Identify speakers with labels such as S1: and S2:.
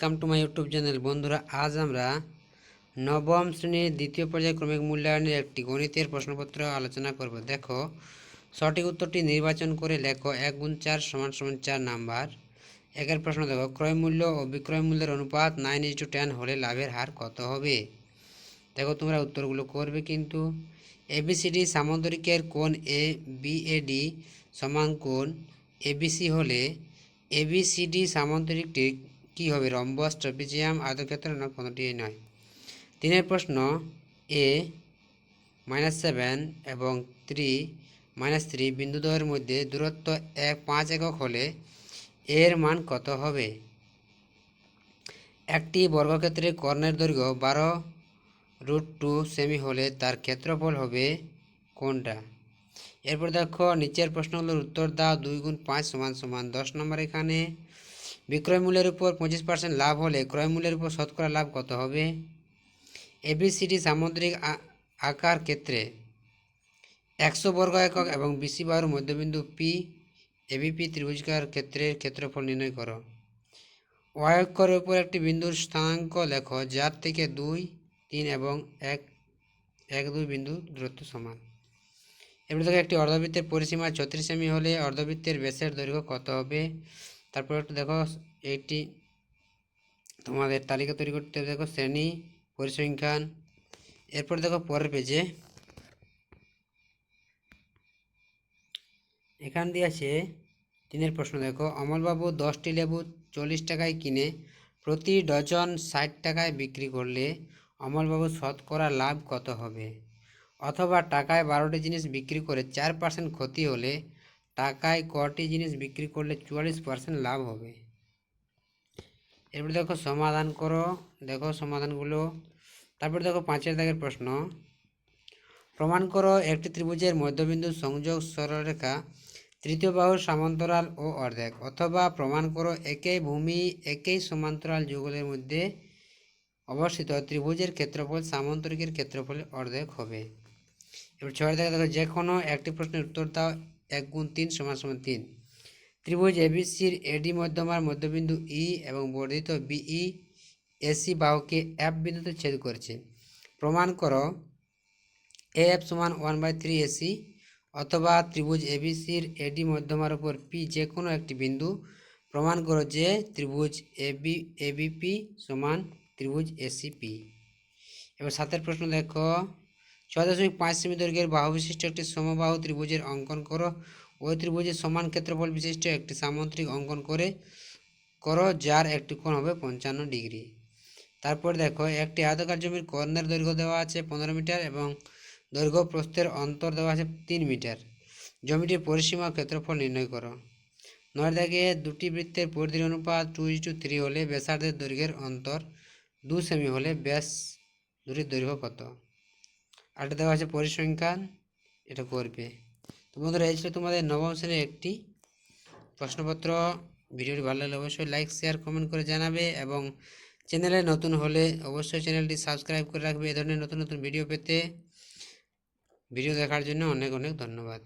S1: Welcome to my YouTube channel. বন্ধুরা, আজ আমরা নবম শ্রেণীর দ্বিতীয় পর্যায়ক্রমিক মূল্যায়নের একটি গণিতের প্রশ্নপত্র আলোচনা করব। দেখো, সঠিক উত্তরটি নির্বাচন করে লেখো। 1 গুণ 4 সমান সমান 4 নাম্বার। একের প্রশ্ন দেখো, ক্রয় মূল্য ও বিক্রয় মূল্যের অনুপাত 9:10 হলে লাভের হার কত হবে? দেখো, তোমরা উত্তরগুলো করবে কিন্তু। এবিসিডি সামন্তরিকের কোণ এ বিএডি সমান কোণ এবিসি হলে এবিসিডি সামন্তরিকটি কি হবে? রম্বস, ট্রাপিজিয়াম, আয়তক্ষেত্র না কোনোটি নয়। 3 প্রশ্ন, এ -7 এবং 3 বিন্দুদ্বয়ের মধ্যে দূরত্ব 5 একক হলে এর মান কত হবে? একটি বর্গক্ষেত্রের কর্ণের দৈর্ঘ্য 12√2 সেমি হলে তার ক্ষেত্রফল হবে কোনটা? এরপর দেখো, নিচের প্রশ্নগুলোর উত্তর দাও। 2 গুণ 5 সমান সমান 10 নম্বর। এখানে বিক্রয় মূল্যের উপর 25% লাভ হলে ক্রয় মূল্যের উপর শতকরা লাভ কত হবে? এবিসিডি সামুদ্রিক আকার ক্ষেত্রে 100 বর্গ একক এবং বিসি বাহুর মধ্যবিন্দু পি এবিপি ত্রিভুজাকার ক্ষেত্রের ক্ষেত্রফল নির্ণয় করো। ওয়াই অক্ষরের উপর একটি বিন্দুর স্থানাঙ্ক লেখো যার থেকে 2, 3 এবং 1, 2 বিন্দু দূরত্ব সমান। এবার দেখো, একটি অর্ধবৃত্তের পরিসীমা 34 সেমি হলে অর্ধবৃত্তের ব্যাসের দৈর্ঘ্য কত হবে? তারপর একটু দেখো, এইটি তোমাদের তালিকা তৈরি করতে হবে। দেখো, শ্রেণী, পরিসংখ্যান। এরপর দেখো পরের পেজে এখান দিয়ে আছে 3 প্রশ্ন। দেখো, অমলবাবু 10টি লেবু 40 টাকায় কিনে প্রতি ডজন 60 টাকায় বিক্রি করলে অমলবাবুর শতকরা লাভ কত হবে? অথবা টাকায় 12টি জিনিস বিক্রি করে 4% ক্ষতি হলে টাকায় কটি জিনিস বিক্রি করলে 44% লাভ হবে? এরপর দেখো সমাধান করো। দেখো সমাধানগুলো। তারপর দেখো 5 দাগের প্রশ্ন, প্রমাণ করো একটি ত্রিভুজের মধ্যবিন্দু সংযোগ সরলরেখা তৃতীয় বাহুর সমান্তরাল ও অর্ধেক। অথবা প্রমাণ করো একই ভূমি একই সমান্তরাল যুগলের মধ্যে অবস্থিত ত্রিভুজের ক্ষেত্রফল সামান্তরিকের ক্ষেত্রফলের অর্ধেক হবে। এবার 6 দাগে দেখো, যে কোনো একটি প্রশ্নের উত্তর দাও। 1 গুণ 3 সমান সমান 3। ত্রিভুজ এবিসির এডি মধ্যমার মধ্যবিন্দু ই এবং বর্ধিত বিই এসি বাহুকে এফ বিন্দুতে ছেদ করেছে। প্রমাণ করো এফ সমান 1/3 এসি। অথবা ত্রিভুজ এবিসির এডি মধ্যমার উপর পি যে কোনো একটি বিন্দু। প্রমাণ করো যে ত্রিভুজ এবিপি সমান ত্রিভুজ এসিপি। এবার 7 প্রশ্ন দেখো, 6.5 সেমি দৈর্ঘ্যের বাহু বিশিষ্ট একটি সমবাহু ত্রিভুজের অঙ্কন করো। ওই ত্রিভুজের সমান ক্ষেত্রফল বিশিষ্ট একটি সামান্তরিক অঙ্কন করো যার একটি কোণ হবে 55 ডিগ্রি। তারপর দেখো, একটি আয়তাকার জমির কর্ণের দৈর্ঘ্য দেওয়া আছে 15 মিটার এবং দৈর্ঘ্য প্রস্থের অন্তর দেওয়া আছে 3 মিটার। জমিটির পরিসীমা ক্ষেত্রফল নির্ণয় করো। 9 দাগে, দুটি বৃত্তের পরিধির অনুপাত 2:3 হলে ব্যাসার্ধের দৈর্ঘ্যের অন্তর 2 সেমি হলে ব্যাস দুটির দৈর্ঘ্য কত? আর এটা দেওয়া আছে পরিসংখ্যান, এটা করবে। তো বন্ধুরা, এই ছিল তোমাদের নবম শ্রেণীর একটি প্রশ্নপত্র। ভিডিওটি ভালো লাগলে অবশ্যই লাইক, শেয়ার, কমেন্ট করে জানাবে এবং চ্যানেলে নতুন হলে অবশ্যই চ্যানেলটি সাবস্ক্রাইব করে রাখবে। এই ধরনের নতুন নতুন ভিডিও পেতে ভিডিও দেখার জন্য অনেক অনেক ধন্যবাদ।